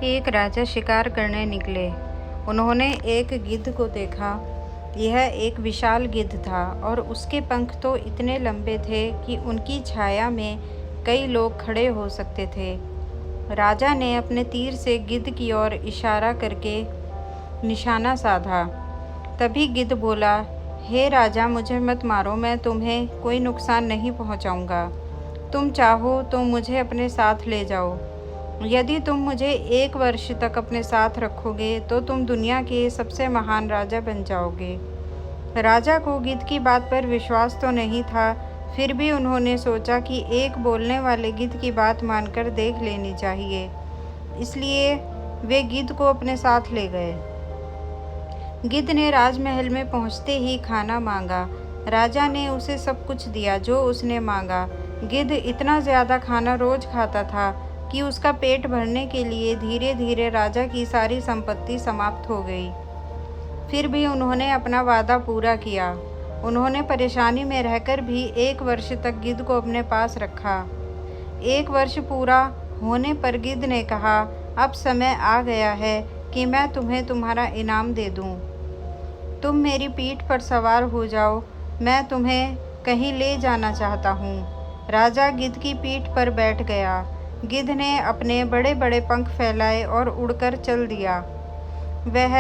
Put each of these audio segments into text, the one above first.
एक राजा शिकार करने निकले। उन्होंने एक गिद्ध को देखा। यह एक विशाल गिद्ध था और उसके पंख तो इतने लंबे थे कि उनकी छाया में कई लोग खड़े हो सकते थे। राजा ने अपने तीर से गिद्ध की ओर इशारा करके निशाना साधा। तभी गिद्ध बोला, हे राजा, मुझे मत मारो, मैं तुम्हें कोई नुकसान नहीं पहुंचाऊंगा। तुम चाहो तो मुझे अपने साथ ले जाओ। यदि तुम मुझे 1 वर्ष तक अपने साथ रखोगे तो तुम दुनिया के सबसे महान राजा बन जाओगे। राजा को गिद्ध की बात पर विश्वास तो नहीं था, फिर भी उन्होंने सोचा कि एक बोलने वाले गिद्ध की बात मानकर देख लेनी चाहिए। इसलिए वे गिद्ध को अपने साथ ले गए। गिद्ध ने राजमहल में पहुंचते ही खाना मांगा। राजा ने उसे सब कुछ दिया जो उसने मांगा। गिद्ध इतना ज़्यादा खाना रोज खाता था कि उसका पेट भरने के लिए धीरे धीरे राजा की सारी संपत्ति समाप्त हो गई। फिर भी उन्होंने अपना वादा पूरा किया। उन्होंने परेशानी में रहकर भी 1 वर्ष तक गिद्ध को अपने पास रखा। 1 वर्ष पूरा होने पर गिद्ध ने कहा, अब समय आ गया है कि मैं तुम्हें तुम्हारा इनाम दे दूं। तुम मेरी पीठ पर सवार हो जाओ, मैं तुम्हें कहीं ले जाना चाहता हूँ। राजा गिद्ध की पीठ पर बैठ गया। गिद्ध ने अपने बड़े बड़े पंख फैलाए और उड़कर चल दिया। वह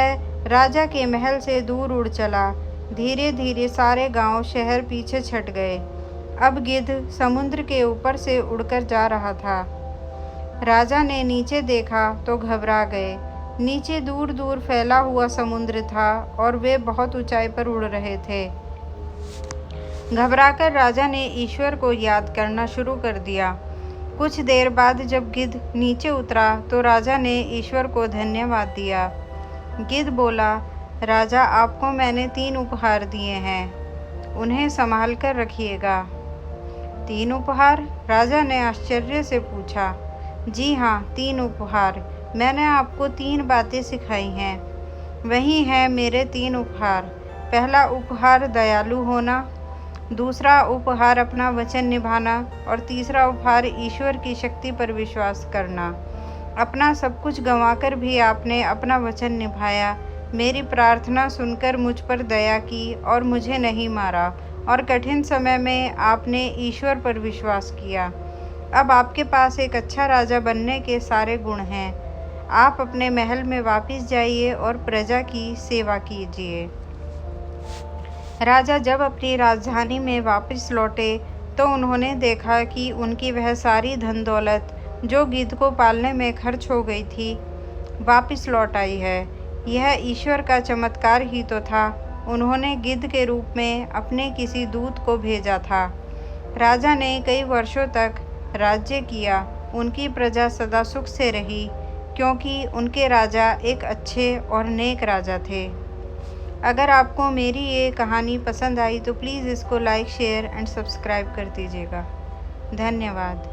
राजा के महल से दूर उड़ चला। धीरे धीरे सारे गांव शहर पीछे छट गए। अब गिद्ध समुद्र के ऊपर से उड़कर जा रहा था। राजा ने नीचे देखा तो घबरा गए। नीचे दूर दूर फैला हुआ समुद्र था और वे बहुत ऊंचाई पर उड़ रहे थे। घबराकर राजा ने ईश्वर को याद करना शुरू कर दिया। कुछ देर बाद जब गिद्ध नीचे उतरा तो राजा ने ईश्वर को धन्यवाद दिया। गिद्ध बोला, राजा, आपको मैंने 3 उपहार दिए हैं, उन्हें संभाल कर रखिएगा। 3 उपहार? राजा ने आश्चर्य से पूछा। जी हाँ, 3 उपहार। मैंने आपको 3 बातें सिखाई हैं, वही हैं मेरे 3 उपहार। पहला उपहार दयालु होना, दूसरा उपहार अपना वचन निभाना और तीसरा उपहार ईश्वर की शक्ति पर विश्वास करना। अपना सब कुछ गंवाकर भी आपने अपना वचन निभाया, मेरी प्रार्थना सुनकर मुझ पर दया की और मुझे नहीं मारा, और कठिन समय में आपने ईश्वर पर विश्वास किया। अब आपके पास एक अच्छा राजा बनने के सारे गुण हैं। आप अपने महल में वापस जाइए और प्रजा की सेवा कीजिए। राजा जब अपनी राजधानी में वापस लौटे तो उन्होंने देखा कि उनकी वह सारी धन दौलत जो गिद्ध को पालने में खर्च हो गई थी, वापस लौट आई है। यह ईश्वर का चमत्कार ही तो था। उन्होंने गिद्ध के रूप में अपने किसी दूत को भेजा था। राजा ने कई वर्षों तक राज्य किया। उनकी प्रजा सदा सुख से रही, क्योंकि उनके राजा एक अच्छे और नेक राजा थे। अगर आपको मेरी ये कहानी पसंद आई तो प्लीज़ इसको लाइक, शेयर एंड सब्सक्राइब कर दीजिएगा। धन्यवाद।